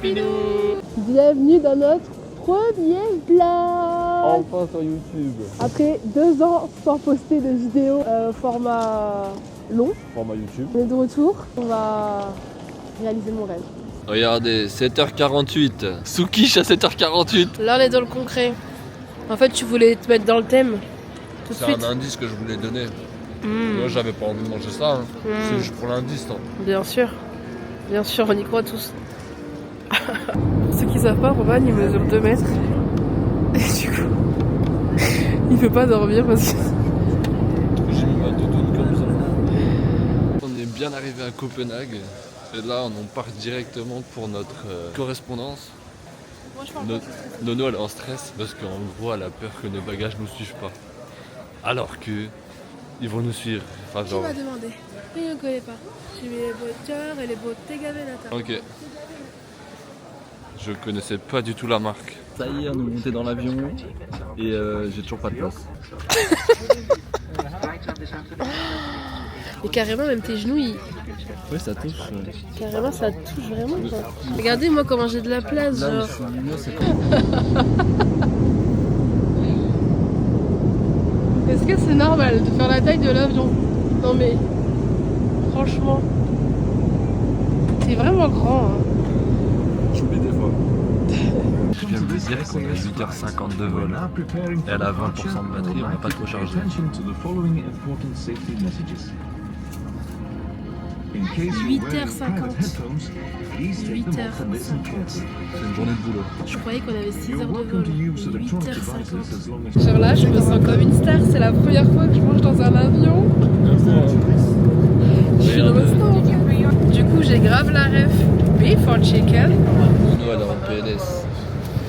Pinou. Bienvenue dans notre premier vlog. Enfin sur YouTube. Après 2 ans sans poster de vidéos format long, Format YouTube. on est de retour. On va réaliser mon rêve. Regardez, 7h48. Sous quiche à 7h48. Là on est dans le concret. En fait tu voulais te mettre dans le thème tout de C'est suite. un indice que je voulais donner. Moi j'avais pas envie de manger ça. Hein. C'est juste pour l'indice. Hein. Bien sûr, on y croit tous. Pour ceux qui savent pas, Roman il mesure 2 mètres. Et du coup, il peut pas dormir parce que... J'ai mis ma doudoune comme ça. On est bien arrivé à Copenhague. Et là on part directement pour notre correspondance. Moi je parle Nono elle est en stress parce qu'en gros elle a peur que nos bagages nous suivent pas. Alors que ils vont nous suivre. Enfin, genre... Qui m'a demandé? Il ne connaît pas. J'ai mis les voitures et les bottes gavenata. Ok. Je connaissais pas du tout la marque. Ça y est, on est monté dans l'avion et j'ai toujours pas de place. Et carrément, même tes genoux, Oui, ça touche. carrément, ça touche vraiment. Quoi. Regardez, moi, comment j'ai de la place. Là, Genre. c'est Est-ce que c'est normal de faire la taille de l'avion? Non, mais franchement, c'est vraiment grand. Hein. j'oublie des fois. Je viens de me dire qu'on a 8h50 de vol. Et elle a 20% de batterie, on n'a pas trop chargé. 8h50. 8h50. C'est une journée de boulot. Je croyais qu'on avait 6 heures de vol. 8h50. Genre là, je me sens comme une star. C'est la première fois que je mange dans un avion. Je suis dans l'instant. Du coup, j'ai grave la ref beef or chicken. Nono elle est en PLS.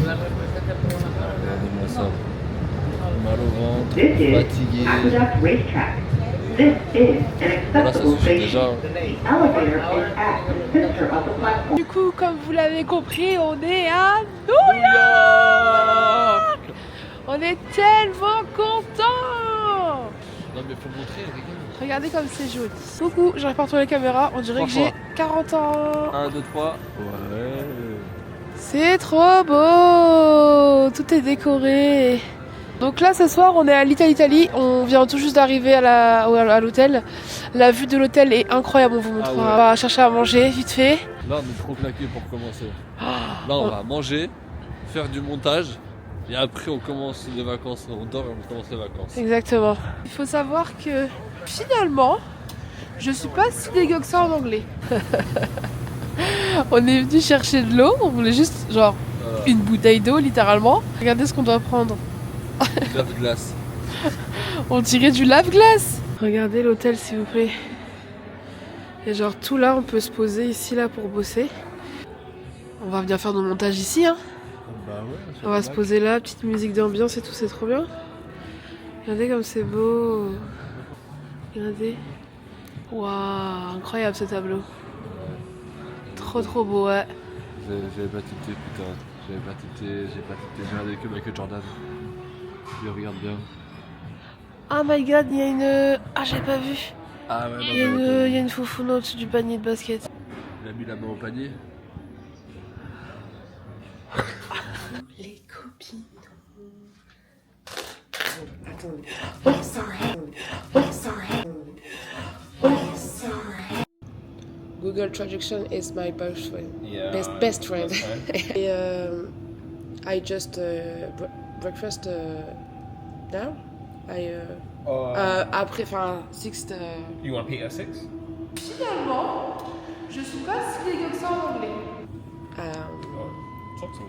Regardez-moi ça. Mal au ventre, fatigué. Aqueduct Racetrack. This is an Voilà, ça accessible suffit déjà. station. The elevator is at the center of the platform. Du coup, comme vous l'avez compris, on est à New York. On est tellement contents. Non mais faut montrer, regarde. Regardez comme c'est joli. Coucou, j'arrive pas à retourner la caméra. On dirait que j'ai 40 ans. 1, 2, 3. Ouais. C'est trop beau. Tout est décoré. Donc là, ce soir, on est à Italie. On vient tout juste d'arriver à l'hôtel. La vue de l'hôtel est incroyable. On vous montre. Ah ouais. On va chercher à manger vite fait. Là on est trop claqué pour commencer. Là on va manger, faire du montage. Et après on commence les vacances. On dort et on commence les vacances. Exactement. Il faut savoir que finalement, je suis pas si dégueu que ça en anglais. On est venu chercher de l'eau. On voulait juste genre une bouteille d'eau littéralement. Regardez ce qu'on doit prendre. Lave-glace. On dirait du lave-glace. Regardez l'hôtel s'il vous plaît. Et genre tout là, on peut se poser ici là pour bosser. On va venir faire nos montages ici hein. Bah ouais. On va se poser là, petite musique d'ambiance et tout, c'est trop bien. Regardez comme c'est beau. Regardez. Waouh, incroyable ce tableau. Trop beau, ouais. J'avais pas tilté putain. J'ai regardé que Michael Jordan. Je regarde bien. Oh my god, il y a une... Ah, j'avais pas vu. Ah ouais, Il y a une foufoune au-dessus du panier de basket. Il a mis la main au panier. Les copines. Google Traduction is my best friend. Yeah. Best friend. Et, I just breakfast now. Après, enfin, 6. You want Peter 6? Finalement, je suis pas si dégueu que ça en anglais. Talk to me.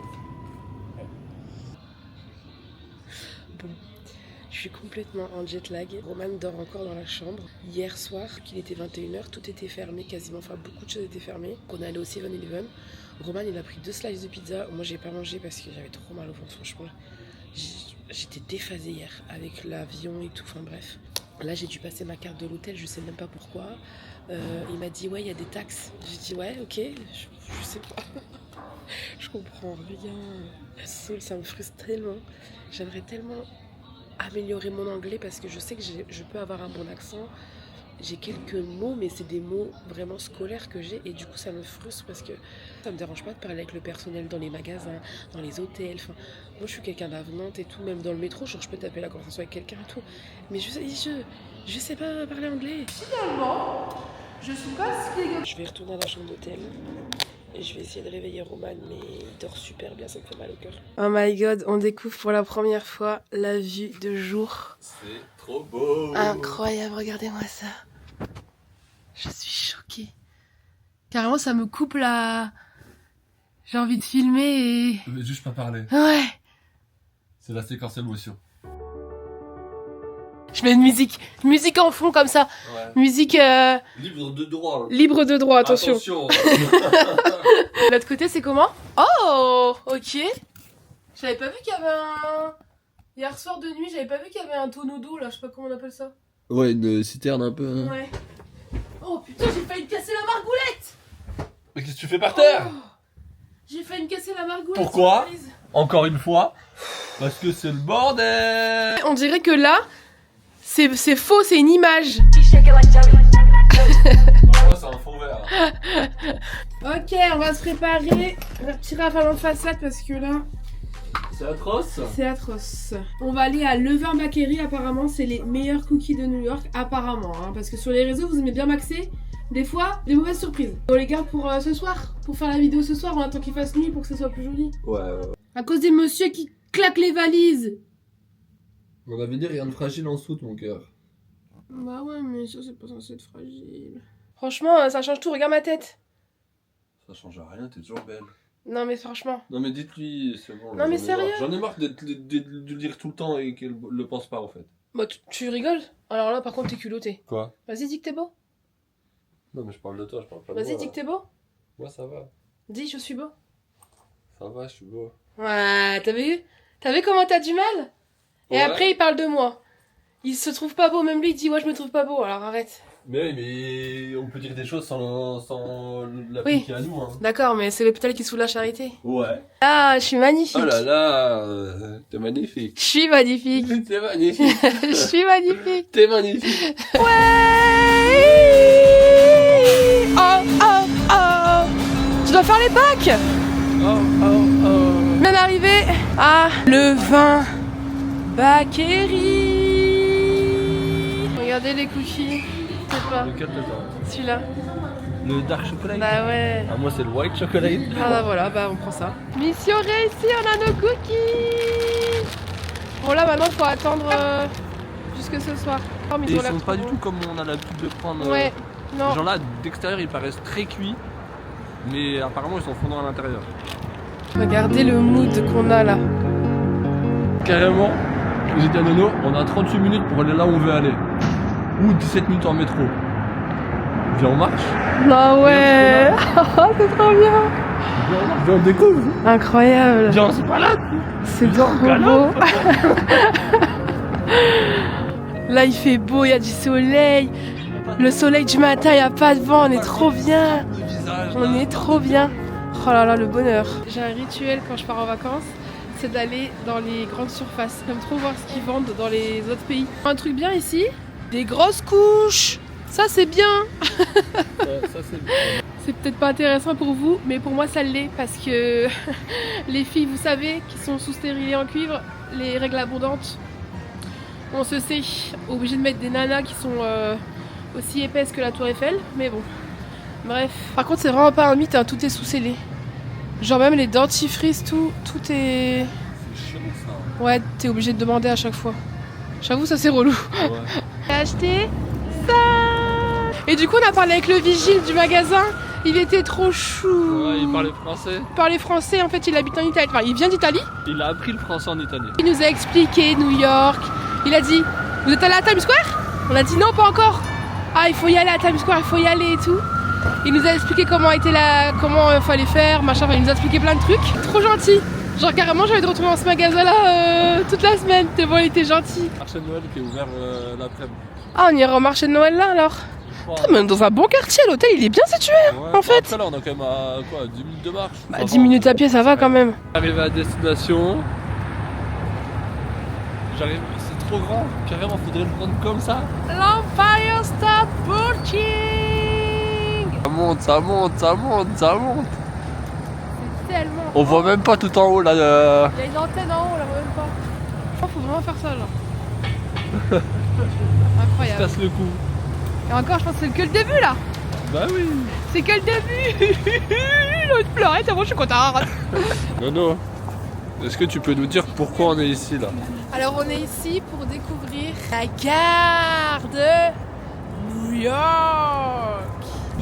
Bon, je suis complètement en jet lag. Roman dort encore dans la chambre. Hier soir, qu'il était 21h, tout était fermé quasiment. Enfin, beaucoup de choses étaient fermées. On est allé au 7-Eleven. Roman, il a pris 2 slices de pizza. Moi, j'ai pas mangé parce que j'avais trop mal au ventre, franchement. J'étais déphasée hier avec l'avion et tout. Enfin, bref. Là, j'ai dû passer ma carte de l'hôtel. Je sais même pas pourquoi. Il m'a dit, ouais, il y a des taxes. J'ai dit, ouais, ok. Je sais pas. Je comprends rien. Ça me frustre tellement. J'aimerais tellement améliorer mon anglais parce que je sais que je peux avoir un bon accent j'ai quelques mots, mais c'est des mots vraiment scolaires que j'ai et du coup ça me frustre parce que ça me dérange pas de parler avec le personnel dans les magasins, dans les hôtels. Enfin, moi je suis quelqu'un d'avenante et tout, même dans le métro, genre je peux taper la conversation avec quelqu'un et tout. Mais je sais pas parler anglais. Finalement, je suis pas si dégueu. Je vais retourner à la chambre d'hôtel. Et je vais essayer de réveiller Roman, mais il dort super bien, ça me fait mal au cœur. Oh my god, on découvre pour la première fois la vue de jour. C'est trop beau. Incroyable, regardez-moi ça. Je suis choquée. Carrément, ça me coupe la... J'ai envie de filmer et... Mais juste pas parler. Ouais. C'est la séquence émotion. Je mets une musique en fond comme ça. Ouais. Musique Libre de droit. libre de droit, attention. Attention. De l'autre côté, c'est comment? Oh, ok. J'avais pas vu qu'il y avait un... Hier soir de nuit, j'avais pas vu qu'il y avait un tonneau d'eau là, je sais pas comment on appelle ça. Ouais, une citerne un peu. Hein. Ouais. Oh putain, j'ai failli me casser la margoulette. Mais qu'est-ce que tu fais par terre? Oh, j'ai failli me casser la margoulette. Pourquoi? surprise. Encore une fois. Parce que c'est le bordel. On dirait que là, c'est faux, c'est une image. Moi, c'est un fond vert. Ok, on va se préparer. Un petit rafale en façade parce que là, C'est atroce. c'est atroce. On va aller à Lever Bakery, apparemment, c'est les meilleurs cookies de New York, apparemment. Hein, parce que sur les réseaux, vous aimez bien maxer. Des fois, des mauvaises surprises. On les garde pour ce soir, pour faire la vidéo ce soir, on attend qu'il fasse nuit pour que ce soit plus joli. Ouais. À cause des messieurs qui claquent les valises. On avait dit rien de fragile en soute, mon cœur. Bah ouais, mais ça c'est pas censé être fragile. Franchement, ça change tout, regarde ma tête. Ça change rien, t'es toujours belle. Non mais franchement. Non mais dites-lui, c'est bon. Non, mais j'en ai sérieux marre. J'en ai marre de le dire tout le temps et qu'elle le pense pas en fait. Bah tu rigoles? Alors là par contre t'es culotté. Quoi? Vas-y dis que t'es beau. Non mais je parle de toi, je parle pas de moi. Vas-y dis que t'es beau. Moi ça va. Dis je suis beau. Ça va, je suis beau. Ouais, t'as vu? T'as vu comment t'as du mal? Et Ouais. après il parle de moi. Il se trouve pas beau, même lui il dit ouais je me trouve pas beau, alors arrête. Mais on peut dire des choses sans l'appliquer à nous. Hein. D'accord, mais c'est l'hôpital qui fout la charité. Ouais. Ah, je suis magnifique. Oh là là, t'es magnifique. Je suis magnifique. T'es magnifique. Je suis magnifique. T'es magnifique. Ouais. Oh, oh, oh. Tu dois faire les Pâques. Oh, oh, oh. Bien arrivé à le vin Bakery. Regardez les cookies. C'est pas Lequel t'attends? celui-là. Le dark chocolate? Bah ouais. Ah, moi c'est le white chocolate. Ah bah voilà, bah on prend ça. Mission réussie, on a nos cookies. Bon là maintenant faut attendre jusque ce soir. Oh, mais Et ils ont l'air sont trop pas du bons. tout comme on a l'habitude de prendre. Ouais, non. Ces gens-là, d'extérieur, ils paraissent très cuits. Mais apparemment, ils sont fondants à l'intérieur. Regardez le mood qu'on a là. Carrément, j'ai dit à Nono, on a 38 minutes pour aller là où on veut aller. Ou 17 minutes en métro. Viens, on marche. Ah ouais. C'est trop bien. Viens, on découvre. Incroyable. Viens, on se balade. C'est trop beau. Là il fait beau, il y a du soleil. Le soleil du matin, il n'y a pas de vent, on est trop bien. On est trop bien. Oh là là, le bonheur. J'ai un rituel quand je pars en vacances, c'est d'aller dans les grandes surfaces. J'aime trop voir ce qu'ils vendent dans les autres pays. Un truc bien ici, des grosses couches. Ça c'est bien. Ça, c'est bien. C'est peut-être pas intéressant pour vous, mais pour moi ça l'est parce que les filles, vous savez, qui sont sous stérilées en cuivre, les règles abondantes, on se sait obligé de mettre des nanas qui sont aussi épaisses que la Tour Eiffel, mais bon. Bref. Par contre, c'est vraiment pas un mythe, hein, tout est sous-scellé. Genre même les dentifrices, tout est... C'est chiant ça. Ouais, t'es obligé de demander à chaque fois. J'avoue, ça c'est relou. Ouais. J'ai acheté ça. Et du coup, on a parlé avec le vigile du magasin. Il était trop chou. Ouais, il parlait français. Il parlait français, en fait, il habite en Italie. Enfin, il vient d'Italie. Il a appris le français en Italie. Il nous a expliqué New York. Il a dit, vous êtes allé à Times Square? On a dit non, pas encore. Ah, il faut y aller à Times Square, il faut y aller et tout. Il nous a expliqué comment il fallait faire, machin. Enfin, il nous a expliqué plein de trucs. Trop gentil. Genre carrément, j'ai envie de retourner dans ce magasin-là toute la semaine. T'es bon, il était gentil. Marché de Noël qui est ouvert l'après-midi. Ah, on ira au marché de Noël là alors. Putain, mais dans un bon quartier, l'hôtel il est bien situé Ouais, en fait. Après là, on a quand même à quoi, 10 minutes de marche. Bah 10 minutes à pied, ça va quand même. Arrivé à destination. J'arrive, c'est trop grand. Carrément, faudrait le prendre comme ça. L'Empire State Building. monte, ça monte, ça monte, ça monte. C'est tellement. On voit même pas tout en haut là. Il y a une antenne en haut, on la voit même pas. Oh, faut vraiment faire ça là. Incroyable. Casse le cou. Et encore, je pense que c'est que le début là. Bah oui. C'est que le début. J'ai envie de pleurer, c'est bon, je suis contente. Nono, est-ce que tu peux nous dire pourquoi on est ici là? Alors on est ici pour découvrir la gare de New York.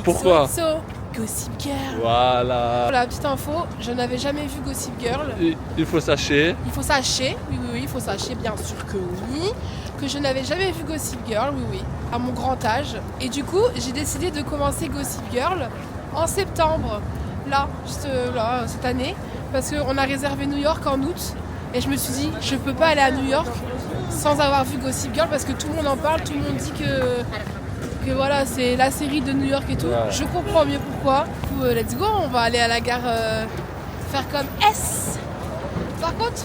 Pourquoi? XOXO, Gossip Girl. Voilà. Pour la petite info, je n'avais jamais vu Gossip Girl. Il faut sachez. Il faut sachez, oui, il faut sachez bien sûr que oui, que je n'avais jamais vu Gossip Girl, oui, à mon grand âge. Et du coup, j'ai décidé de commencer Gossip Girl en septembre, là, juste là, cette année, parce qu'on a réservé New York en août. Et je me suis dit, je peux pas aller à New York sans avoir vu Gossip Girl parce que tout le monde en parle, tout le monde dit que voilà, c'est la série de New York et tout. Ouais. Je comprends mieux pourquoi. Du coup, let's go, on va aller à la gare faire comme S. Par contre,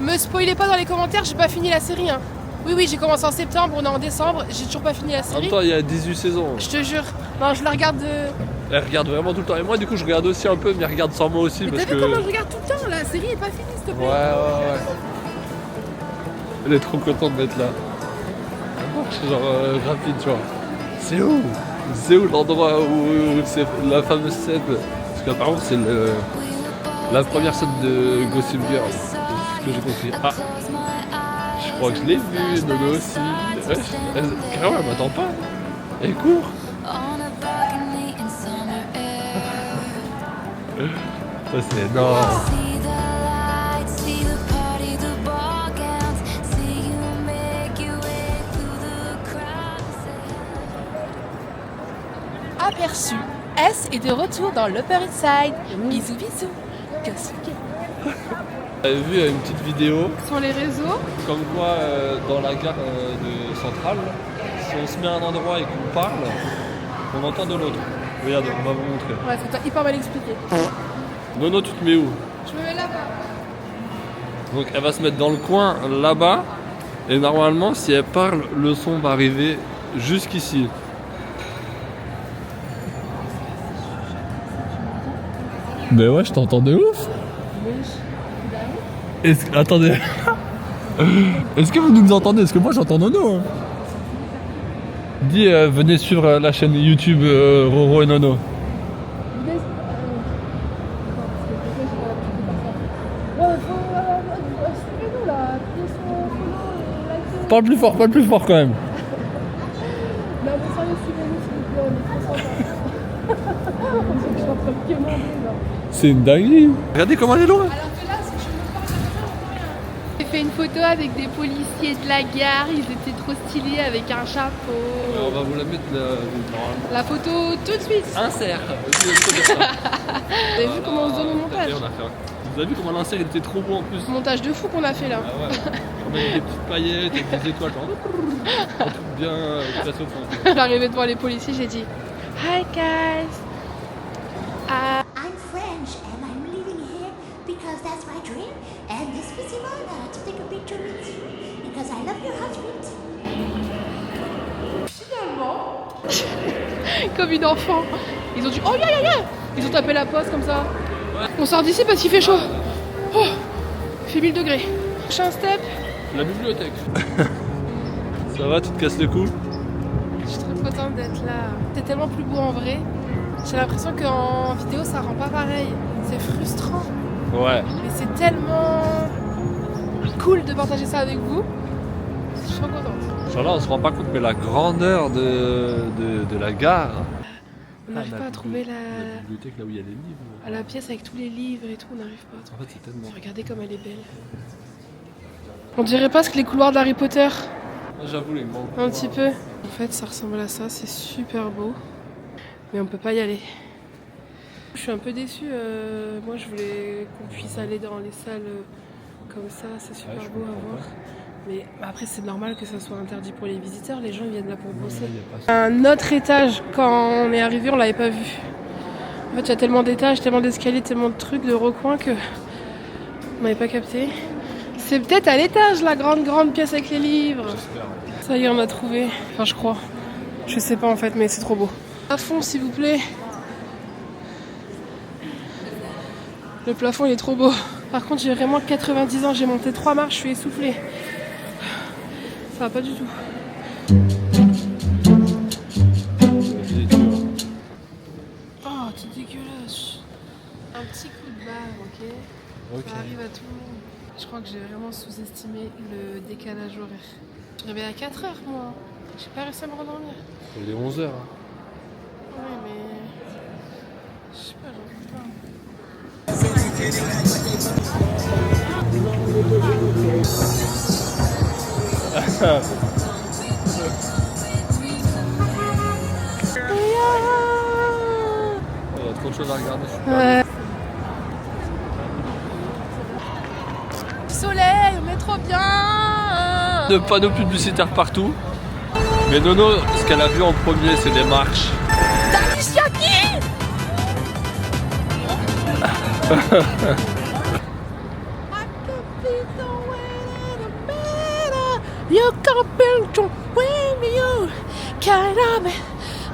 me spoilez pas dans les commentaires, j'ai pas fini la série. Hein. Oui, j'ai commencé en septembre, on est en décembre, j'ai toujours pas fini la En série. même temps, il y a 18 saisons. Je te jure, non, je la regarde de... Elle regarde vraiment tout le temps. Et moi, du coup, je regarde aussi un peu, mais elle regarde sans moi aussi. Mais Parce t'as vu que... comment je regarde tout le temps, la série est pas finie, s'il te plaît. Ouais. Elle est trop contente d'être là. Genre rapide, tu vois. C'est où? C'est où l'endroit où c'est la fameuse scène? Parce qu'apparemment, c'est la première scène de Gossip Girl. C'est ce que j'ai compris. Ah, je crois que je l'ai vu, Nono aussi. Carrément, elle m'attend pas. Elle court. Ça, c'est énorme. Aperçu. S est de retour dans l'Upper East Side. Bisous, bisous. Gossip Girl. J'avais vu une petite vidéo Sur les réseaux. comme quoi dans la gare de Centrale, si on se met à un endroit et qu'on parle, on entend de l'autre. Regarde, on va vous montrer. Ouais, c'est hyper mal expliqué. Nono, tu te mets où? Je me mets là-bas. Donc elle va se mettre dans le coin là-bas et normalement si elle parle, le son va arriver jusqu'ici. Ben ouais, je t'entends de ouf. Attendez. Est-ce que vous nous entendez? Est-ce que moi j'entends Nono hein? Dis, venez suivre la chaîne YouTube Roro et Nono. Parle plus fort quand même. Non, mais sérieux, suivez-nous, s'il vous plaît, on est trop sympas. On dirait que je suis en train de quémander, là. C'est une dinguerie. Regardez comment elle est loin. Alors que là, si je me porte à j'ai fait une photo avec des policiers de la gare, ils étaient trop stylés avec un chapeau. On va vous la mettre là. La photo tout de suite. Insert. Vous avez vu comment on se donne au montage? Vous avez vu comment l'insert il était trop beau en plus. Montage de fou qu'on a fait là. Ah ouais. On met des petites paillettes et des étoiles genre. Un truc bien placé au fond. J'arrivais devant les policiers, j'ai dit Hi guys. I'm French and I'm living here because that's my dream. And this was in order to take a picture with you because I love your husband. Comme une enfant. Ils ont dit oh yeah. Ils ont tapé la poste comme ça. On sort d'ici parce qu'il fait chaud. Oh, il fait 1000 degrés. Prochain step. La bibliothèque. Ça va, tu te casses le cou? Je suis trop contente d'être là. C'est tellement plus beau en vrai. J'ai l'impression qu'en vidéo ça rend pas pareil. C'est frustrant. Ouais. Mais c'est tellement cool de partager ça avec vous. Je suis trop contente. Genre là, on se rend pas compte, mais la grandeur de la gare. On n'arrive pas à trouver La bibliothèque là où il y a les livres. la pièce avec tous les livres et tout, on n'arrive pas à trouver. En fait, c'est tellement. Regardez comme elle est belle. On dirait presque les couloirs d'Harry Potter. J'avoue, les grands. Un petit peu. En fait, ça ressemble à ça, c'est super beau. Mais on peut pas y aller. Je suis un peu déçue. Moi, je voulais qu'on puisse aller dans les salles comme ça, c'est super Ouais, je beau à comprends voir. pas. Mais après, c'est normal que ça soit interdit pour les visiteurs. Les gens ils viennent là pour bosser. Il y a pas ça. Un autre étage, quand on est arrivé, on l'avait pas vu. En fait, il y a tellement d'étages, tellement d'escaliers, tellement de trucs, de recoins que on n'avait pas capté. C'est peut-être à l'étage, la grande pièce avec les livres. J'espère. Ça y est, on a trouvé. Enfin, je crois. Je sais pas en fait, mais c'est trop beau. À fond, s'il vous plaît. Le plafond, il est trop beau. Par contre, j'ai vraiment 90 ans. J'ai monté 3 marches, je suis essoufflée. Ça va pas du tout. Oh, c'est dégueulasse. Un petit coup de barre, ok. Ça arrive à tout le monde. Je crois que j'ai vraiment sous-estimé le décalage horaire. Je me réveille à 4h, moi. J'ai pas réussi à me rendormir. Il est 11h. Ouais, mais... Je sais pas, j'en peux pas. Il y a trop de choses à regarder. Ouais. Soleil, on est trop bien. De panneaux publicitaires partout. Mais Nono, ce qu'elle a vu en premier, c'est des marches. You can build your way, you can have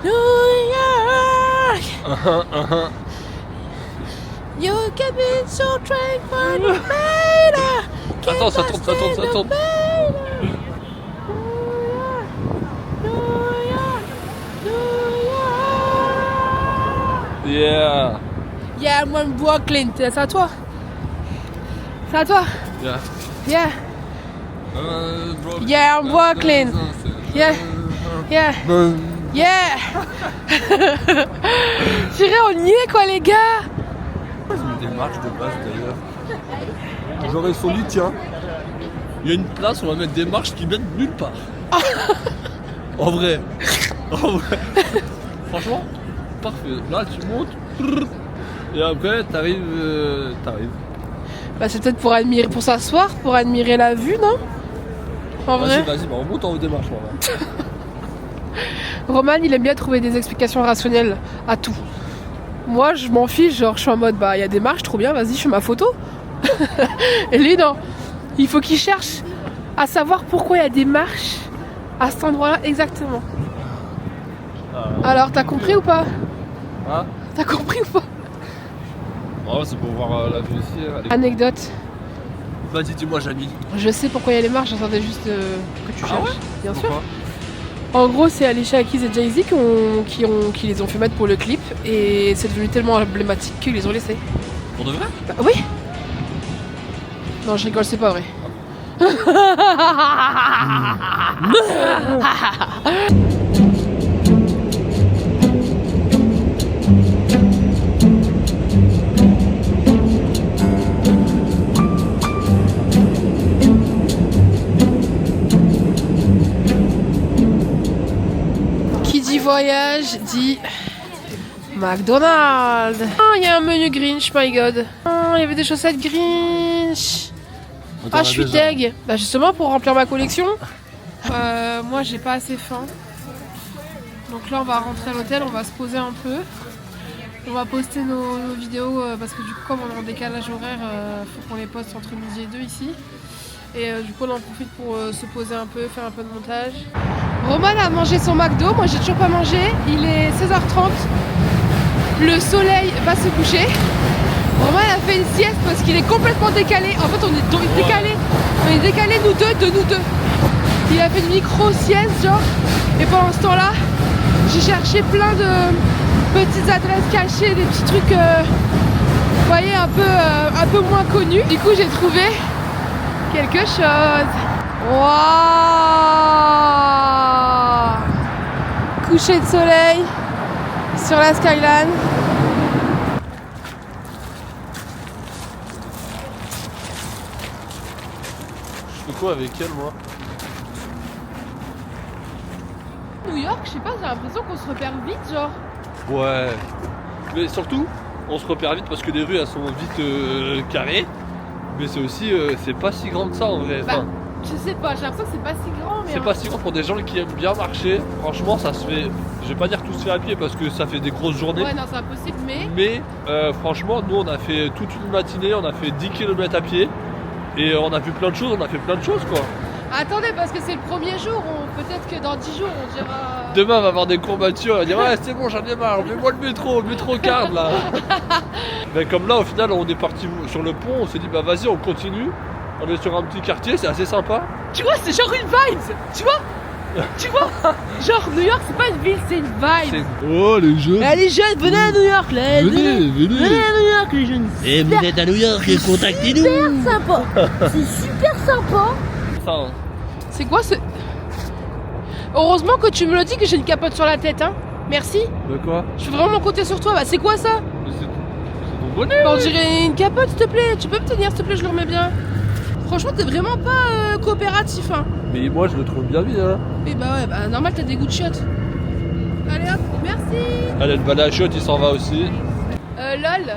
New York. You can be so tranquil, no matter. Attends, ça tourne, ça tourne, ça tourne. Yeah. Yeah, I'm on Brooklyn. C'est à toi. C'est à toi. Yeah. Yeah. Yeah, I'm Brooklyn. Yeah. Yeah. Yeah. Tiré, on y est quoi les gars. Ils ont mis des marches de base d'ailleurs. Genre ils sont dit tiens, il y a une place, on va mettre des marches qui mènent nulle part. En vrai. En vrai. Franchement, parfait. Là tu montes et après t'arrives. Bah c'est peut-être pour admirer, pour s'asseoir, pour admirer la vue, non? En vrai. Vas-y, bah, on monte en haut des marches. Roman, il aime bien trouver des explications rationnelles à tout. Moi, je m'en fiche, genre je suis en mode bah il y a des marches, trop bien, vas-y, je fais ma photo. Et lui non, il faut qu'il cherche à savoir pourquoi il y a des marches à cet endroit-là exactement. Alors, t'as compris ou pas? Hein? T'as compris ou pas? Oh, c'est pour voir la vue ici. Allez. Anecdote. Vas-y, dis-moi, Jamie. Je sais pourquoi il y a les marches, j'attendais juste que tu cherches. Ah ouais? Bien sûr. Pourquoi? En gros, c'est Alicia Keys et Jay-Z qui les ont fait mettre pour le clip et c'est devenu tellement emblématique qu'ils les ont laissés. Pour de vrai? Bah oui. Non, je rigole, c'est pas vrai. Qui dit voyage dit McDonald's. Ah, il y a un menu Grinch, my god. Ah, il y avait des chaussettes Grinch. Ah, je suis deg. Bah justement pour remplir ma collection. Moi, j'ai pas assez faim. Donc là, on va rentrer à l'hôtel, on va se poser un peu. On va poster nos vidéos parce que du coup, comme on est en décalage horaire, faut qu'on les poste entre midi et 2 ici. Et du coup, on en profite pour se poser un peu, faire un peu de montage. Roman a mangé son McDo, moi j'ai toujours pas mangé. Il est 16h30. Le soleil va se coucher. Roman a fait une sieste parce qu'il est complètement décalé. En fait, on est décalé. On est décalé nous deux de nous deux. Il a fait une micro-sieste, genre. Et pendant ce temps-là, j'ai cherché plein de petites adresses cachées, des petits trucs, vous voyez, un peu moins connus. Du coup, j'ai trouvé quelque chose. Waouh! Coucher de soleil sur la skyline. Je fais quoi avec elle, moi? New York, je sais pas, j'ai l'impression qu'on se repère vite, genre. Ouais. Mais surtout, on se repère vite parce que les rues, elles sont vite carrées. Mais c'est aussi, c'est pas si grand que ça en vrai. Enfin, Je sais pas, j'ai l'impression que c'est pas si grand, mais... c'est pas si grand pour des gens qui aiment bien marcher. Franchement, ça se fait, je vais pas dire tout se fait à pied parce que ça fait des grosses journées. Ouais, non, c'est impossible, mais... Mais franchement, nous on a fait toute une matinée, on a fait 10 km à pied. Et on a vu plein de choses, quoi. Attendez, parce que c'est le premier jour, peut-être que dans 10 jours on dira... Demain, on va avoir des courbatures, on va dire ouais, c'est bon, j'en ai marre, mets-moi le métro card là. Mais comme là, au final, on est parti sur le pont, on s'est dit bah vas-y, on continue. On est sur un petit quartier, c'est assez sympa. Tu vois, c'est genre une vibe, tu vois. Genre New York, c'est pas une ville, c'est une vibe. Oh les jeunes. Les jeunes, venez à New York là. Venez à New York les jeunes. Et vous êtes à New York, contactez-nous. Super sympa. C'est super sympa. Ça, hein. C'est quoi ce... Heureusement que tu me le dis que j'ai une capote sur la tête, hein. Merci. De quoi? Je suis vraiment compter sur toi. Bah c'est quoi ça? C'est ton bonnet. On dirait une capote, s'il te plaît. Tu peux me tenir, s'il te plaît, je le remets bien. Franchement, t'es vraiment pas coopératif, hein. Mais moi, je le trouve bien bien. Et bah ouais, bah normal, t'as des goûts de chiottes. Allez hop, merci. Allez, le balai à chiottes, il s'en va aussi. Lol.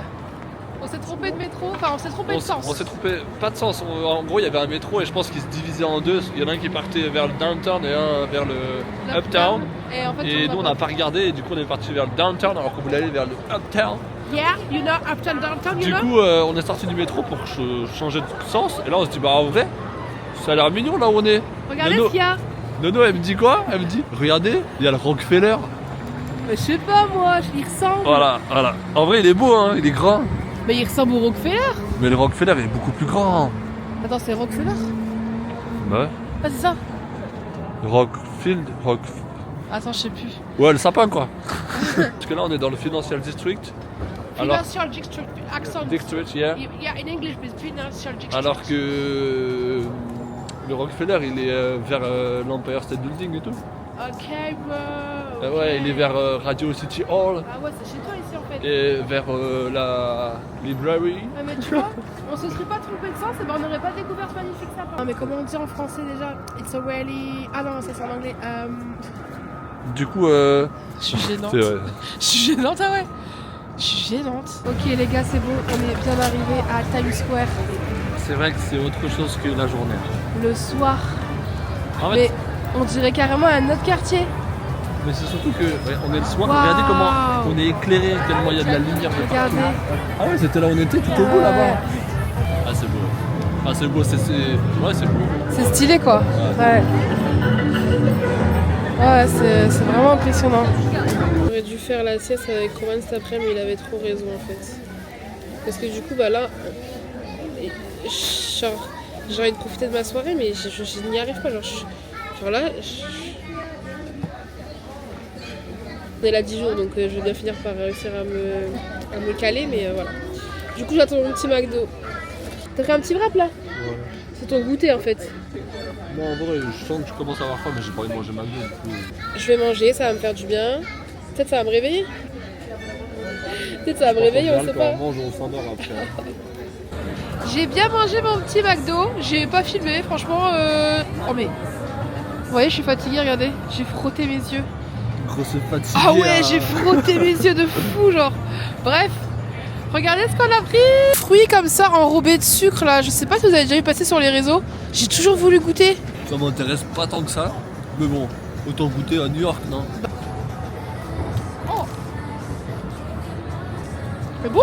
On s'est trompé de métro, enfin on s'est trompé de sens. On s'est trompé, pas de sens. En gros, il y avait un métro et je pense qu'il se divisait en deux. Il y en a un qui partait vers le downtown et un vers le uptown. Et en fait, Et nous, on n'a pas regardé et du coup, on est parti vers le downtown alors qu'on voulait aller vers le uptown. Yeah, you know, uptown, downtown, you Du know. coup, on est sorti du métro pour changer de sens. Et là, on se dit, bah en vrai, ça a l'air mignon là où on est. Regardez Nono, ce qu'il y a. Nono, elle me dit quoi? Elle me dit, regardez, il y a le Rockefeller. Mais je sais pas moi, il ressemble. Voilà. En vrai, il est beau, hein, il est grand. Mais il ressemble au Rockefeller. Mais le Rockefeller est beaucoup plus grand. Attends, c'est Rockefeller? Bah ouais. Ah, c'est ça. Rockfield. Attends, je sais plus. Ouais, le sapin quoi. Parce que là, on est dans le Financial District. Financial district, accent. District, yeah. Yeah, in English, but financial district. Alors que le Rockefeller, il est vers l'Empire State Building et tout. Ok, bro. Ouais, il est vers Radio City Hall Ah ouais, c'est chez toi ici en fait. et vers la library. Ouais, mais tu vois, on se serait pas trompé de sens et ben on n'aurait pas découvert ce magnifique sapin. Non, mais comment on dit en français déjà? It's a really. Ah non, ça c'est en anglais. Du coup, Je suis gênante. c'est vrai. Je suis gênante, ah ouais. Je suis gênante. Ok les gars, c'est bon, on est bien arrivé à Times Square. C'est vrai que c'est autre chose que la journée. Le soir. En Mais fait, on dirait carrément un autre quartier. mais c'est surtout que ouais, on est le soir. Waouh. Regardez comment on est éclairé, tellement il y a de la lumière de partout. Regardez. Ah ouais, c'était là où on était, tout au bout Ouais. là-bas. Ah c'est beau. Ah c'est beau, ouais c'est beau. C'est stylé quoi. Ouais. Ouais, c'est vraiment impressionnant. J'aurais dû faire la sieste avec Roman cet après, mais il avait trop raison en fait. Parce que du coup, bah là, genre, j'ai envie de profiter de ma soirée, mais je n'y arrive pas. Genre là, on est là 10 jours, donc je vais bien finir par réussir à me caler, mais voilà. Du coup, j'attends mon petit McDo. T'as fait un petit wrap là? Ouais. C'est ton goûter en fait. Moi en vrai, je sens que je commence à avoir faim, mais j'ai pas envie de manger McDo du coup. Je vais manger, ça va me faire du bien. Peut-être ça va me réveiller. Peut-être ça va me réveiller, on sait pas. Quand on mange, on s'endort après. J'ai bien mangé mon petit McDo. J'ai pas filmé, franchement. Oh mais. Vous voyez, je suis fatiguée, regardez. J'ai frotté mes yeux. Grosse fatigue. Ah ouais, j'ai frotté mes yeux de fou, genre. Bref. Regardez ce qu'on a pris. Fruits comme ça, enrobés de sucre, là. Je sais pas si vous avez déjà vu passer sur les réseaux. J'ai toujours voulu goûter. Ça m'intéresse pas tant que ça. Mais bon, autant goûter à New York, non? Oh. C'est bon?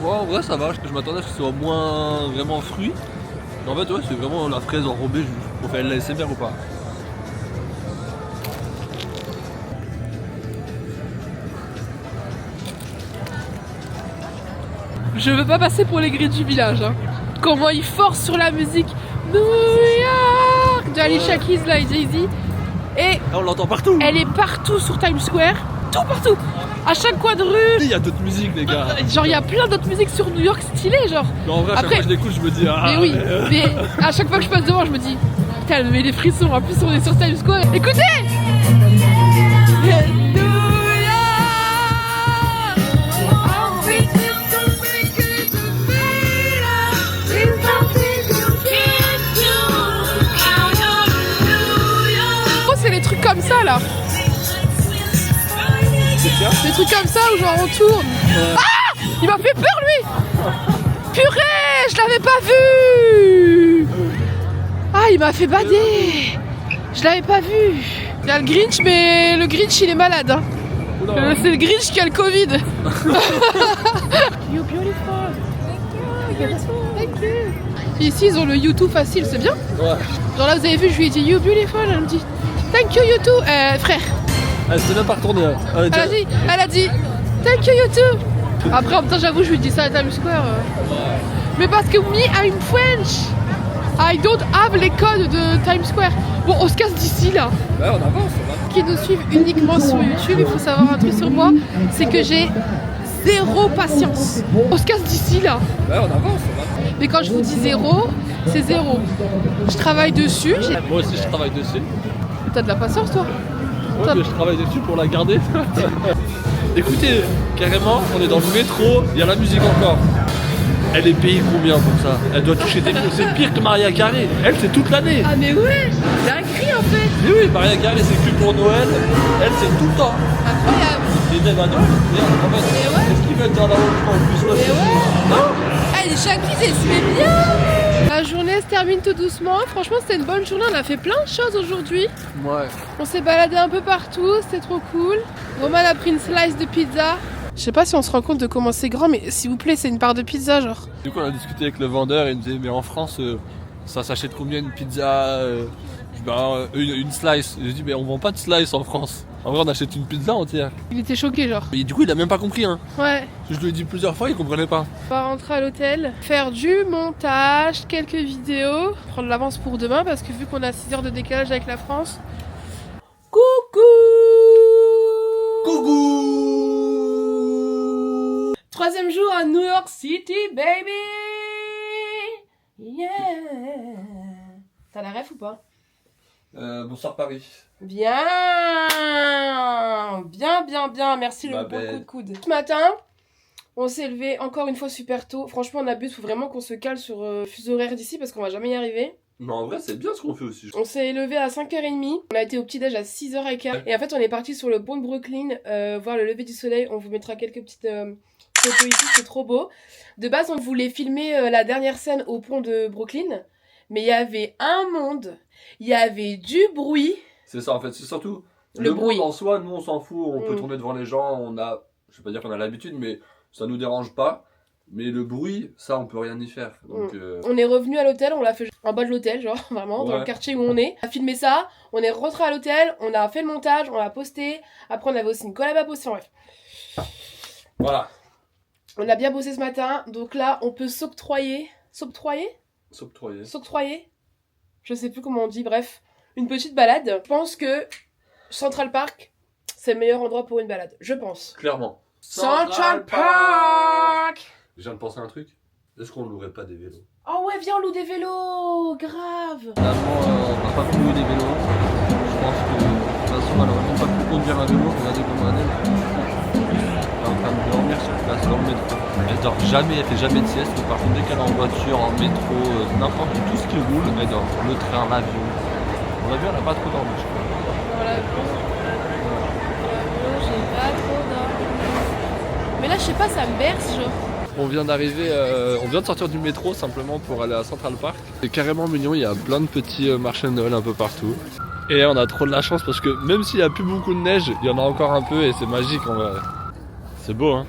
Ouais, en vrai, ça va. Je m'attendais à ce que ce soit moins vraiment fruit. Mais en fait, ouais, c'est vraiment la fraise enrobée. On fait l'ASMR ou pas? Je veux pas passer pour les grilles du village. Hein. Comment ils forcent sur la musique New York de Alicia Keys là et Jay-Z. Et Là, on l'entend partout. elle est partout sur Times Square. Tout partout. À chaque coin de rue. Il y a d'autres musiques, les gars. Genre il y a plein d'autres musiques sur New York stylées genre. Mais en vrai, à chaque Après- fois que je l'écoute, je me dis ah. Mais oui, mais à chaque fois que je passe devant je me dis putain mais les frissons. En plus on est sur Times Square. Écoutez Oh, c'est les trucs comme ça là. Des trucs comme ça où genre on tourne. Ah, il m'a fait peur lui. Purée, je l'avais pas vu. Ah, il m'a fait bader. Je l'avais pas vu. Il y a le Grinch, mais le Grinch il est malade. Hein. C'est le Grinch qui a le Covid. You're beautiful. Thank you. Thank you. Puis ici, ils ont le YouTube facile, c'est bien. Ouais. Genre là, vous avez vu, je lui ai dit You beautiful. Elle me dit Thank you, YouTube. Frère. Elle s'est même pas retournée. Hein. Elle a dit Thank you, YouTube. Après, en même temps, j'avoue, je lui dis ça à Times Square. Mais parce que me, I'm French. I don't have les codes de Times Square. Bon, on se casse d'ici là. Ouais, on avance. Qui nous suivent uniquement sur YouTube, il faut savoir un truc sur moi, c'est que j'ai zéro patience. On se casse d'ici là. Ouais, on avance. Mais quand je vous dis zéro, c'est zéro. Je travaille dessus. Moi aussi, je travaille dessus. T'as de la patience, toi? Ouais, mais je travaille dessus pour la garder. Écoutez, carrément, on est dans le métro, il y a la musique encore. Elle est payée combien pour ça? Elle doit toucher des millions. C'est pire que Maria Carey. Elle, c'est toute l'année. Ah mais ouais, c'est un cri en fait. Mais oui, Maria Carey, c'est que pour Noël. Elle, c'est tout le temps. Incroyable. Et même à Noël, en fait, Mais ouais. est-ce qu'ils mettent dans la route en plus? Mais ouais. Non. Ah, les Shakis, elle se met bien. La journée se termine tout doucement. Franchement, c'était une bonne journée. On a fait plein de choses aujourd'hui. Ouais. On s'est baladé un peu partout. C'était trop cool. Roman a pris une slice de pizza. Je sais pas si on se rend compte de comment c'est grand, mais s'il vous plaît, c'est une part de pizza, genre. Du coup, on a discuté avec le vendeur et il me disait, mais en France, ça s'achète combien une pizza une slice. J'ai dit, mais on vend pas de slice en France. En vrai, on achète une pizza entière. Il était choqué, genre. Et du coup, il a même pas compris, hein. Ouais. Je lui ai dit plusieurs fois, il comprenait pas. On va rentrer à l'hôtel, faire du montage, quelques vidéos, prendre l'avance pour demain parce que vu qu'on a 6 heures de décalage avec la France. Coucou! Coucou! 3e jour à New York City, baby! Yeah! T'as la ref ou pas? Bonsoir Paris. Bien! Bien, merci le bon coup de coude. Ce matin, on s'est levé encore une fois super tôt. Franchement, on abuse, faut vraiment qu'on se cale sur fuseau horaire d'ici parce qu'on va jamais y arriver. Mais en vrai, c'est bien ce qu'on fait aussi. On s'est levé à 5h30, on a été au petit-déj à 6h15 et en fait on est parti sur le pont de Brooklyn voir le lever du soleil. On vous mettra quelques petites photos ici, c'est trop beau. De base on voulait filmer la dernière scène au pont de Brooklyn, mais il y avait un monde, il y avait du bruit. C'est ça en fait, c'est surtout le bruit. En soi, nous on s'en fout, on peut tourner devant les gens, je vais pas dire qu'on a l'habitude, mais ça nous dérange pas. Mais le bruit, ça on peut rien y faire. Donc, On est revenu à l'hôtel, on l'a fait en bas de l'hôtel, genre vraiment, dans le quartier où on est. On a filmé ça, on est rentré à l'hôtel, on a fait le montage, on l'a posté. Après on avait aussi une collab à poster, bref. Voilà. On a bien bossé ce matin, donc là on peut s'octroyer. S'octroyer ? Je sais plus comment on dit, bref. Une petite balade. Je pense que Central Park, c'est le meilleur endroit pour une balade. Je pense. Clairement. Central Park! Je viens de penser à un truc. Est-ce qu'on louerait pas des vélos? Oh ouais, viens on loue des vélos! Grave! Finalement, on va pas plus louer des vélos. Je pense que de toute façon, malheureusement, pas plus conduire un vélo. Regardez comment elle est. Elle est en train de dormir sur place dans le métro. Elle dort jamais, elle fait jamais de sieste. Mais par contre, dès qu'elle est en voiture, en métro, n'importe où, tout ce qui roule, elle dort. Le train, l'avion. On l'a vu, elle a pas trop dormi, je crois. Voilà. J'ai pas trop dormi. Mais là, je sais pas, ça me berce, genre. On vient d'arriver, on vient de sortir du métro simplement pour aller à Central Park. C'est carrément mignon, il y a plein de petits marchés de Noël un peu partout. Et on a trop de la chance parce que même s'il n'y a plus beaucoup de neige, il y en a encore un peu et c'est magique en vrai. C'est beau hein.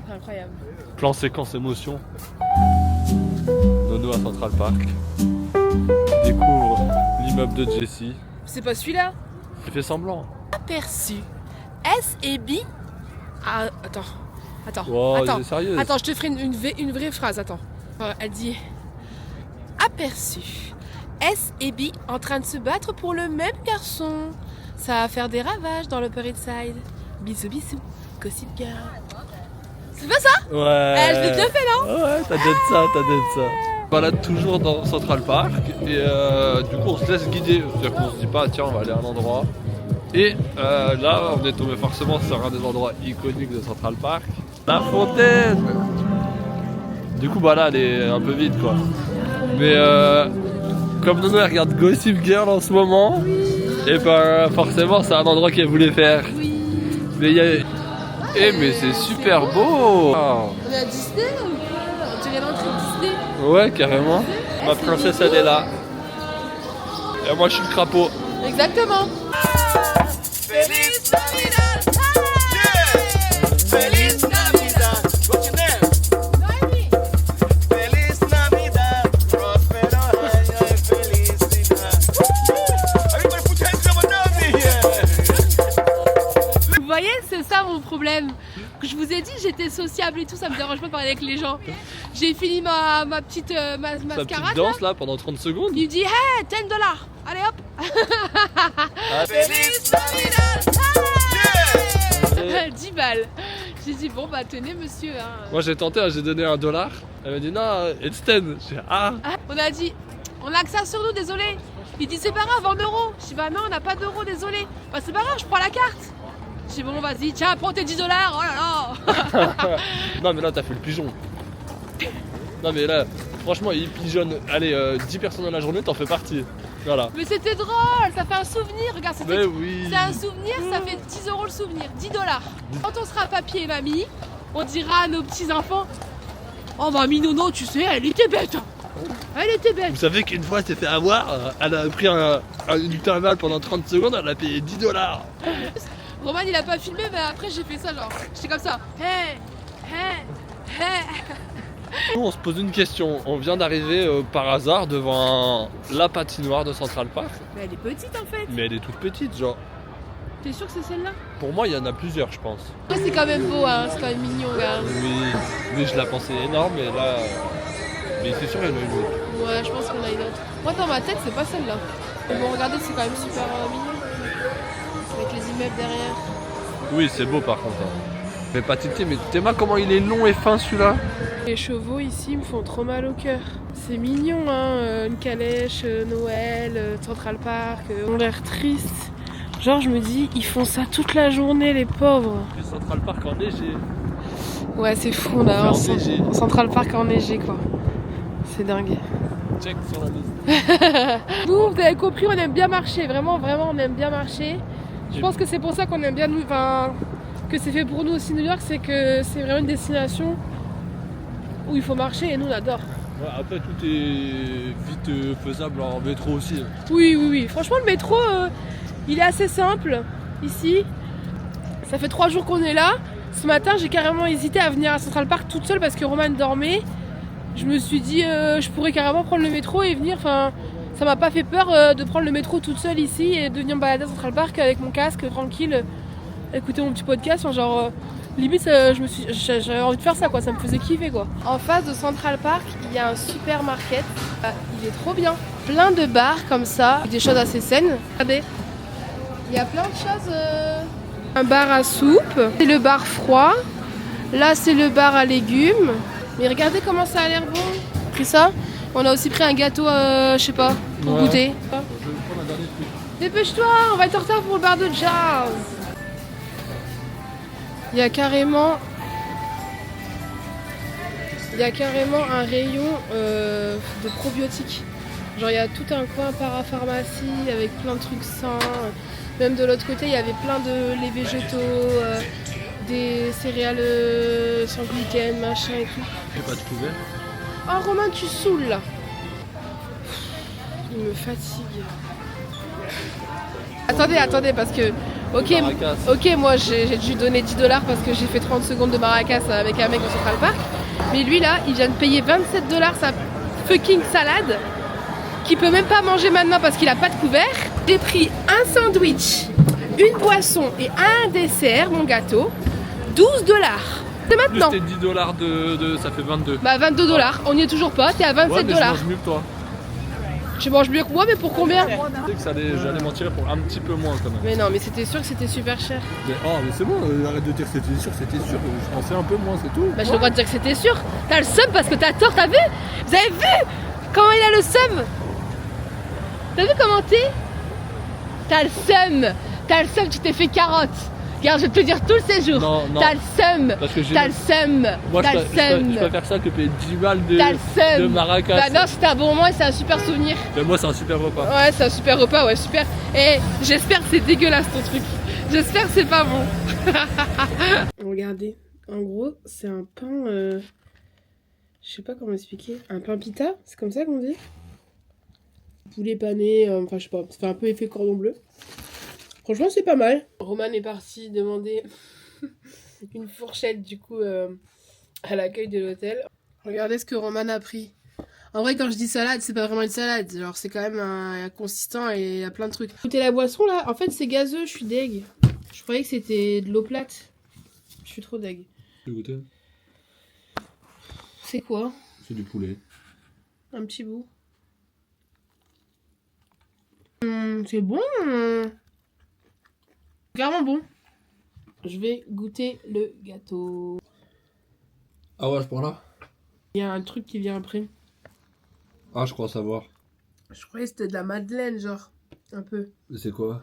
C'est incroyable. Plan séquence émotion. Nono à Central Park. Découvre l'immeuble de Jessie. C'est pas celui-là? Il fait semblant. Aperçu. S&B. Ah, attends. Wow, Attends. elle est sérieuse. Attends, je te ferai une vraie phrase, attends. Elle dit aperçu S&B en train de se battre pour le même garçon. Ça va faire des ravages dans l'Upper East Side. Bisous, Gossip Girl. C'est pas ça? Ouais. Je l'ai bien fait, non? Ouais, t'as dit ça. On balade toujours dans Central Park et du coup on se laisse guider. C'est-à-dire qu'on se dit pas tiens on va aller à un endroit. Et là on est tombé forcément sur un des endroits iconiques de Central Park. La fontaine. Du coup bah là elle est un peu vide quoi. Mais comme Nono elle regarde Gossip Girl en ce moment, et ben forcément c'est un endroit qu'elle voulait faire. Mais il y a... mais c'est super beau. On est à Disney là ou quoi? On dirait l'entrée de Disney. Ouais carrément. Ma princesse elle est là. Et moi je suis le crapaud. Exactement. Feliz Navidad! Yeah! Feliz Navidad! What's your name? Feliz Navidad! voyez, c'est ça mon problème. Que je vous ai dit, j'étais sociable et tout, ça me dérange pas de parler avec les gens. J'ai fini ma petite Sa mascarade. petite danse là pendant 30 secondes. Il me dit, hey, $10. Allez hop. Ah, 10 balles. J'ai dit, bon bah tenez monsieur. Hein. moi j'ai tenté, j'ai donné $1. Elle m'a dit non, it's 10. J'ai dit ah. On a dit, on a que ça sur nous, désolé. Il dit, c'est pas grave, en euros. Je dis, bah non, on n'a pas d'euros, désolé. Bah c'est pas grave, je prends la carte. Je dis, bon vas-y, tiens, prends tes $10. Oh là là. Non mais là t'as fait le pigeon. Non mais là, franchement il pigeonne, allez 10 personnes dans la journée, t'en fais partie. Voilà. Mais c'était drôle, ça fait un souvenir. Regarde, Mais oui. c'est un souvenir, ça fait 10 € le souvenir, $10. Quand on sera papier et mamie, on dira à nos petits-enfants, oh mamie Nono, tu sais, elle était bête. Elle était bête. Vous savez qu'une fois elle s'est fait avoir, elle a pris une thermale pendant 30 secondes, elle a payé $10. Roman il a pas filmé, mais après j'ai fait ça genre, j'étais comme ça. Hey, hey, hey. Nous on se pose une question, on vient d'arriver par hasard devant la patinoire de Central Park, Mais elle est petite en fait. mais elle est toute petite genre. T'es sûr que c'est celle-là? Pour moi il y en a plusieurs je pense. C'est quand même beau, hein, c'est quand même mignon, regarde. Oui, mais je la pensais énorme et là... Mais c'est sûr il y en a une autre. Ouais, je pense qu'on a une autre. Moi dans ma tête c'est pas celle-là. Mais bon, regardez, c'est quand même super mignon. Avec les immeubles derrière. Oui c'est beau par contre. Mais pas Titi, mais Théma comment il est long et fin celui-là. Les chevaux ici me font trop mal au cœur. C'est mignon, hein, une calèche, Noël, Central Park, ont l'air tristes. Genre je me dis, ils font ça toute la journée les pauvres. Le Central Park enneigé. Ouais c'est fou, on a un Enneigé. Central Park enneigé quoi. C'est dingue. Check sur la liste. Nous, vous avez compris, on aime bien marcher, vraiment, vraiment on aime bien marcher. Je pense que c'est pour ça qu'on aime bien nous, enfin, que c'est fait pour nous aussi New York, c'est que c'est vraiment une destination où il faut marcher et nous on adore. Ouais, après tout est vite faisable en métro aussi. Oui, oui, oui. Franchement, le métro, il est assez simple ici. Ça fait 3 jours qu'on est là. Ce matin, j'ai carrément hésité à venir à Central Park toute seule parce que Roman dormait. Je me suis dit, je pourrais carrément prendre le métro et venir. Enfin, ça m'a pas fait peur de prendre le métro toute seule ici et de venir me balader à Central Park avec mon casque, tranquille, écouter mon petit podcast. Enfin, genre, limite, j'avais envie de faire ça, quoi. Ça me faisait kiffer, quoi. En face de Central Park, il y a un supermarket. Il est trop bien. Plein de bars comme ça, des choses assez saines. Regardez, il y a plein de choses. Un bar à soupe, c'est le bar froid. Là, c'est le bar à légumes. Mais regardez comment ça a l'air bon. C'est ça. On a aussi pris un gâteau, je sais pas, pour goûter. Je vais prendre un dernier truc. Dépêche-toi, on va être en retard pour le bar de jazz. Il y a carrément un rayon de probiotiques. Genre il y a tout un coin parapharmacie avec plein de trucs sains. Même de l'autre côté, il y avait plein de laits végétaux, des céréales sans gluten, machin et tout. J'ai pas de couvert. Oh Romain, tu saoules là. Il me fatigue. Attendez, parce que... Ok, moi j'ai dû donner $10 parce que j'ai fait 30 secondes de maracas avec un mec au Central Park. Mais lui là, il vient de payer $27 sa fucking salade, qu'il peut même pas manger maintenant parce qu'il a pas de couvert. J'ai pris un sandwich, une boisson et un dessert, mon gâteau, $12. C'est maintenant. Plus tes $10 de... ça fait 22. Bah $22, on n'y est toujours pas, t'es à $27. Ouais, mais je mange mieux que toi. Tu manges mieux que moi, mais pour combien? Tu sais que j'allais m'en tirer pour un petit peu moins quand même. Mais non, mais c'était sûr que c'était super cher. Mais, oh mais c'est bon, arrête de dire que c'était sûr, je pensais un peu moins, c'est tout. Bah j'ai le droit de dire que c'était sûr. T'as le seum parce que t'as tort, t'as vu? Vous avez vu comment il a le seum? T'as vu comment t'es? T'as le seum, tu t'es fait carotte. Regarde, je vais te le dire tout le séjour. Non. T'as le seum. Parce que T'as le seum. Moi T'as le seum. je préfère ça que payer 10 balles T'as le de seum. maracas. Bah non, c'était un bon moment et c'est un super souvenir. Mais moi c'est un super repas. Ouais, c'est un super repas, ouais, super. Et j'espère que c'est dégueulasse ton truc. J'espère que c'est pas bon. Regardez, en gros, c'est un pain. Je sais pas comment expliquer. Un pain pita, c'est comme ça qu'on dit? Poulet pané, enfin je sais pas, ça fait un peu effet cordon bleu. Franchement, c'est pas mal. Roman est parti demander une fourchette du coup à l'accueil de l'hôtel. Regardez ce que Roman a pris. En vrai, quand je dis salade, c'est pas vraiment une salade. Genre, c'est quand même un consistant et il y a plein de trucs. Écoutez la boisson là, en fait, c'est gazeux, je suis deg. Je croyais que c'était de l'eau plate. Je suis trop deg. Tu goûter? C'est quoi? C'est du poulet. Un petit bout. C'est bon. Clairement bon. Je vais goûter le gâteau. Ah ouais, à ce point-là? Il y a un truc qui vient après. Ah, je crois savoir. Je croyais que c'était de la madeleine, genre. Un peu. C'est quoi?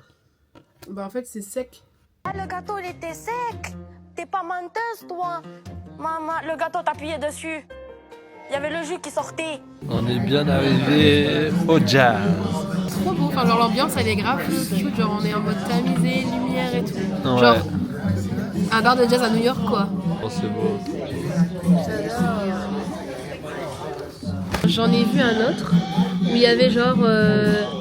Bah en fait c'est sec. Ah, le gâteau, il était sec. T'es pas menteuse, toi. Maman, le gâteau, t'appuyais dessus. Il y avait le jus qui sortait. On est bien arrivé au jazz. Trop beau, enfin genre l'ambiance elle est grave cute, genre on est en mode tamisé, lumière et tout. Ouais. Genre un bar de jazz à New York quoi. Oh, c'est beau. J'en ai vu un autre où il y avait genre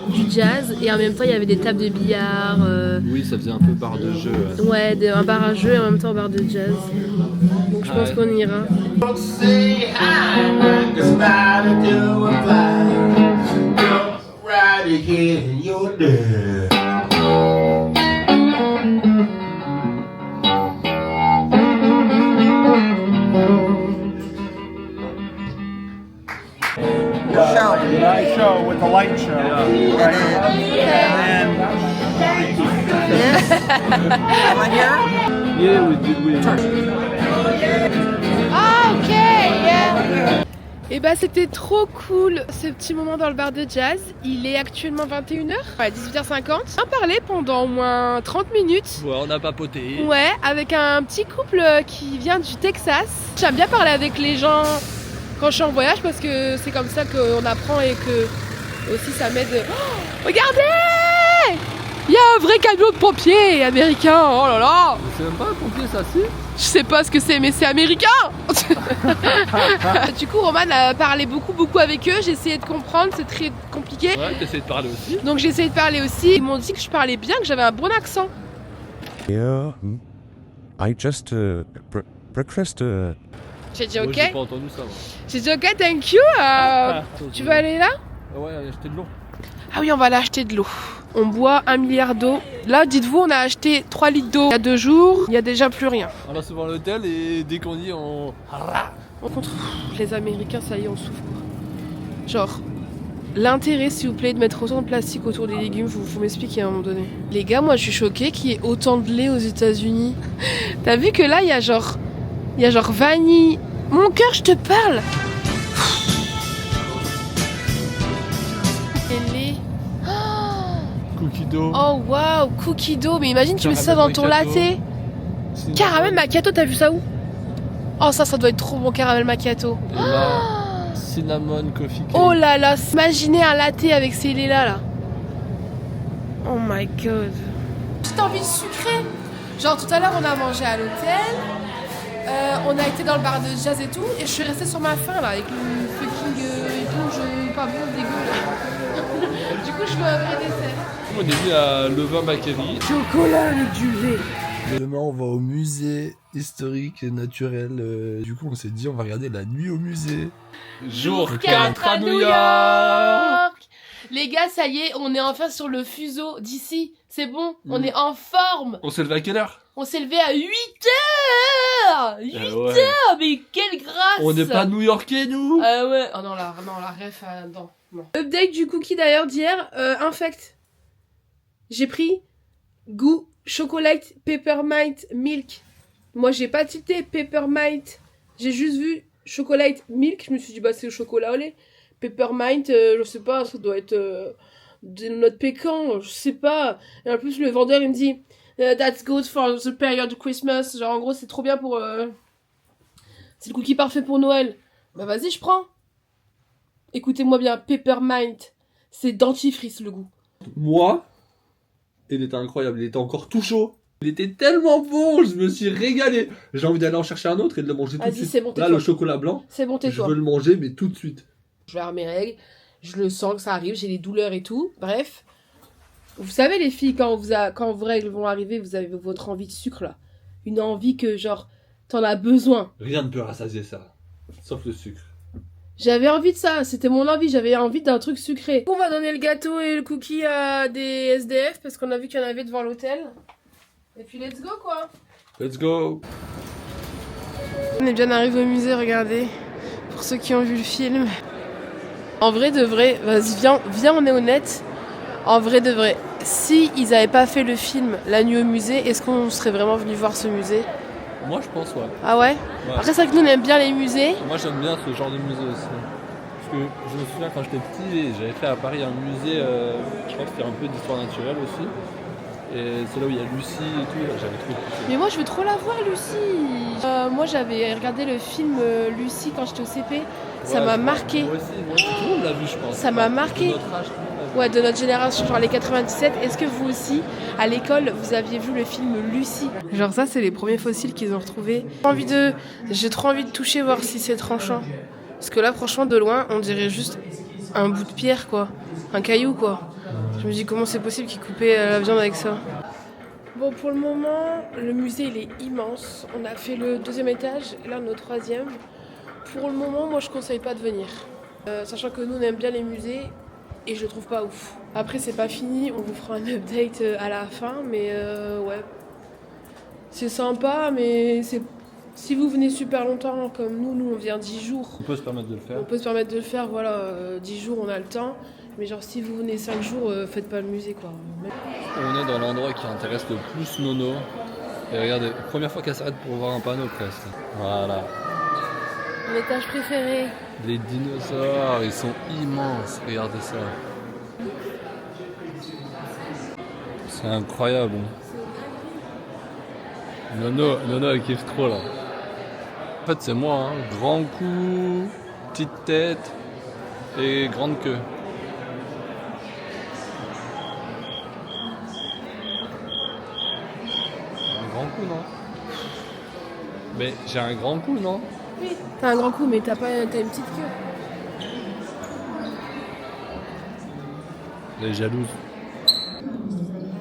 du jazz et en même temps il y avait des tables de billard. Oui, ça faisait un peu bar de jeu. Ouais, un bar à jeu et en même temps un bar de jazz. Donc je pense qu'on ira. Say hi, like a spider to a fly. Jump right ahead in your day. Nice show with the light show. Right here. Yeah, we did. Ah ok, yeah. Et bah c'était trop cool ce petit moment dans le bar de jazz. Il est actuellement 21h, ouais, 18h50. On a parlé pendant au moins 30 minutes. Ouais, on a papoté. Ouais, avec un petit couple qui vient du Texas. J'aime bien parler avec les gens quand je suis en voyage parce que c'est comme ça qu'on apprend et que aussi ça m'aide. Oh, regardez! Il y a un vrai camion de pompiers américain, oh là là! C'est même pas un pompier, ça, si? Je sais pas ce que c'est, mais c'est américain! Du coup, Roman a parlé beaucoup avec eux, j'ai essayé de comprendre, c'est très compliqué. Ouais, t'essayes de parler aussi. Donc j'ai essayé de parler aussi. Ils m'ont dit que je parlais bien, que j'avais un bon accent. Yeah, I just breakfast. J'ai dit Moi, ok. j'ai pas entendu ça, moi. J'ai dit ok, thank you. Tu veux aller là? Ouais, acheter de l'eau. Ah oui, on va aller acheter de l'eau. On boit 1 milliard d'eau. Là, dites-vous, on a acheté 3 litres d'eau il y a 2 jours. Il y a déjà plus rien. On a souvent l'hôtel et dès qu'on y est, on... Par contre, les Américains, ça y est, on souffre. Genre, l'intérêt, s'il vous plaît, de mettre autant de plastique autour des légumes, faut m'expliquer à un moment donné. Les gars, moi, je suis choquée qu'il y ait autant de lait aux États-Unis. T'as vu que là, il y a genre vanille. Mon cœur, je te parle. Et lait. Cookie dough. Oh waouh, cookie dough. Mais imagine, tu mets ça dans ton Caramel latte. Caramel macchiato, t'as vu ça où? Oh, ça doit être trop bon, caramel macchiato. Et là, cinnamon coffee cake. Oh là là, imaginez un latte avec ces laits-là, là. Oh my god. J'ai envie de sucré. Genre, tout à l'heure, on a mangé à l'hôtel. On a été dans le bar de jazz et tout. Et je suis restée sur ma faim, là, avec le fucking éponge pas bon, dégueu, là. Du coup, je veux un vrai dessert. On est venu à Levain Bakery. Chocolat avec du lait. Demain, on va au musée historique et naturel. Du coup, on s'est dit, on va regarder la nuit au musée. Jour 4 à New York. Les gars, ça y est, on est enfin sur le fuseau d'ici. C'est bon, on est en forme. On s'est levé à quelle heure? On s'est levé à 8h 8h, mais quelle grâce. On n'est pas new-yorkais, nous. Ah ouais. Oh non, la ref, non. Update du cookie d'ailleurs d'hier, infect. J'ai pris goût chocolate peppermint milk. Moi, j'ai pas tilté peppermint. J'ai juste vu chocolate milk. Je me suis dit, bah, c'est au chocolat au lait. Peppermint, je sais pas, ça doit être de notre pécan, je sais pas. Et en plus, le vendeur, il me dit, that's good for the period of Christmas. Genre, en gros, c'est trop bien pour... c'est le cookie parfait pour Noël. Bah, vas-y, je prends. Écoutez-moi bien, peppermint. C'est dentifrice, le goût. Moi, il était incroyable, il était encore tout chaud. Il était tellement bon, je me suis régalé. J'ai envie d'aller en chercher un autre et de le manger tout de Vas-y, suite. c'est bon, Là, tais-toi. le chocolat blanc, C'est bon, je tais-toi. veux le manger, mais tout de suite. Je vais avoir mes règles, je le sens que ça arrive, j'ai les douleurs et tout. Bref, vous savez les filles, quand vos règles vont arriver, vous avez votre envie de sucre là. Une envie que genre, t'en as besoin. Rien ne peut rassasier ça, sauf le sucre. J'avais envie de ça, c'était mon envie, j'avais envie d'un truc sucré. On va donner le gâteau et le cookie à des SDF parce qu'on a vu qu'il y en avait devant l'hôtel. Et puis let's go quoi. Let's go. On est bien arrivé au musée, regardez. Pour ceux qui ont vu le film. En vrai de vrai, vas-y viens on est honnête. En vrai de vrai, si ils avaient pas fait le film La nuit au musée, est-ce qu'on serait vraiment venu voir ce musée? Moi je pense, ouais. Ah ouais, Après c'est vrai que nous on aime bien les musées. Moi j'aime bien ce genre de musée aussi. Parce que je me souviens quand j'étais petit, j'avais fait à Paris un musée, je crois que c'était un peu d'histoire naturelle aussi. Et c'est là où il y a Lucie et tout, j'avais trop kiffé. Mais moi je veux trop la voir Lucie. Moi j'avais regardé le film Lucie quand j'étais au CP. Ça m'a marqué. Moi aussi, tout le monde l'a vu je pense. Ça m'a marqué. De notre âge, tout le monde l'a vu. Ouais, de notre génération, genre les 97. Est-ce que vous aussi, à l'école, vous aviez vu le film Lucie? Genre ça, c'est les premiers fossiles qu'ils ont retrouvés. J'ai trop envie de toucher, voir si c'est tranchant. Parce que là, franchement, de loin, on dirait juste un bout de pierre, quoi. Un caillou, quoi. Je me dis, comment c'est possible qu'ils coupaient la viande avec ça? Bon, pour le moment, le musée, il est immense. On a fait le 2e étage, et là, on est au 3e. Pour le moment, moi, je conseille pas de venir. Sachant que nous, on aime bien les musées. Et je le trouve pas ouf. Après c'est pas fini, on vous fera un update à la fin, mais ouais. C'est sympa, mais c'est... Si vous venez super longtemps comme nous on vient 10 jours. On peut se permettre de le faire. On peut se permettre de le faire, voilà, 10 jours on a le temps. Mais genre si vous venez 5 jours, faites pas le musée quoi. On est dans l'endroit qui intéresse le plus Nono. Et regardez, première fois qu'elle s'arrête pour voir un panneau presque. Voilà. Mon étage préféré. Les dinosaures, ils sont immenses, regardez ça. C'est incroyable. Nono elle kiffe trop là. En fait c'est moi, hein. Grand cou, petite tête et grande queue. Un grand cou non? Mais j'ai un grand cou non? Oui, t'as un grand cou mais t'as une petite queue. Elle est jalouse.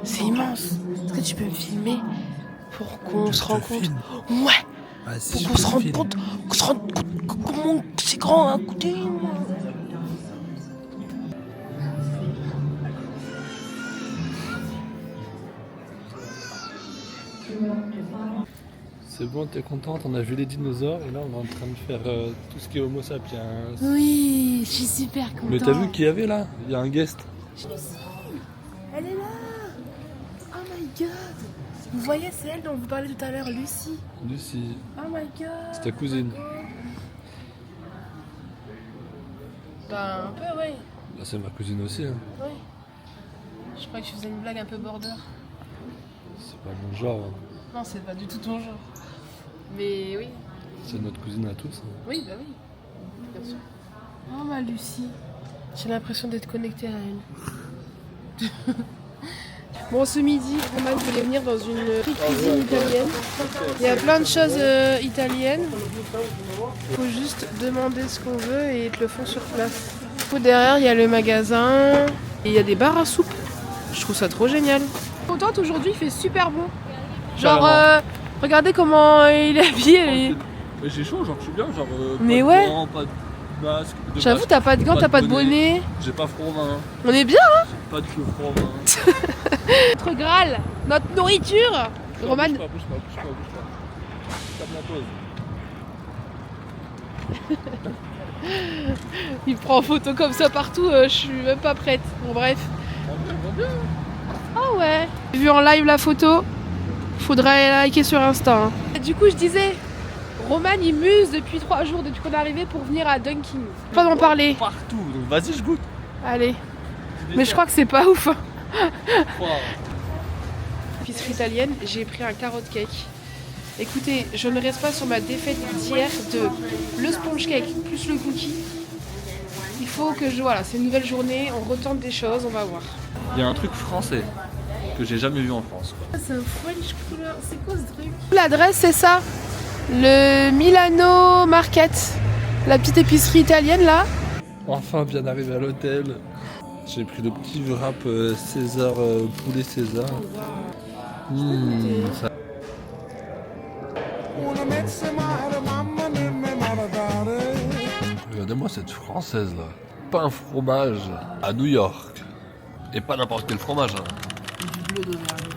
C'est immense. Est-ce que tu peux me filmer pour qu'on se rende compte? Ouais. Pour qu'on se rende compte, comment c'est grand à côté. C'est bon, t'es contente, on a vu les dinosaures et là on est en train de faire tout ce qui est Homo sapiens. Oui, je suis super contente. Mais t'as vu qui y avait là? Il y a un guest. Lucie, elle est là. Oh my god. Vous voyez, c'est elle dont vous parlez tout à l'heure, Lucie. Lucie. Oh my god. C'est ta cousine. Bah un peu, oui. Bah, c'est ma cousine aussi. Hein. Oui. Je crois que je faisais une blague un peu border. C'est pas mon genre. Hein. Non, c'est pas du tout ton genre. Mais oui. C'est notre cousine à tous. Hein. Oui, bah oui. Bien sûr. Oh ma Lucie. J'ai l'impression d'être connectée à elle. Bon, ce midi, Roman voulait venir dans une cuisine italienne. Il y a plein de choses italiennes. Il faut juste demander ce qu'on veut et ils te le font sur place. Derrière, il y a le magasin et il y a des bars à soupe. Je trouve ça trop génial. Contente, aujourd'hui, il fait super beau. Genre, regardez comment il est habillé. Mais j'ai chaud, genre je suis bien, genre. Mais pas ouais. De gants, pas de masque. J'avoue, t'as pas de gants, t'as pas de bonnet. J'ai pas froid aux mains. On est bien, hein? Pas de cheveux froid aux mains. Notre Graal, notre nourriture. Roman. Bouge pas. Tape la pause. Il prend en photo comme ça partout, je suis même pas prête. Bon, bref. Ah ouais. J'ai vu en live la photo. Faudrait liker sur Insta. Hein. Du coup, je disais, Roman il muse depuis 3 jours, depuis qu'on est arrivé pour venir à Dunkin. Pas d'en parler. Partout, donc vas-y, je goûte. Allez. Mais je crois que c'est pas ouf. Épicerie italienne, j'ai pris un carrot cake. Écoutez, je ne reste pas sur ma défaite d'hier de le sponge cake plus le cookie. Il faut que voilà, c'est une nouvelle journée, on retente des choses, on va voir. Il y a un truc français que j'ai jamais vu en France. C'est un French couleur, c'est quoi ce truc? L'adresse c'est ça, le Milano Market, la petite épicerie italienne là. Enfin bien arrivé à l'hôtel. J'ai pris le petit wrap César, poulet César. Ça... Regardez-moi cette française là. Pain fromage à New York. Et pas n'importe quel fromage. Hein. Du bleu d'Auvergne.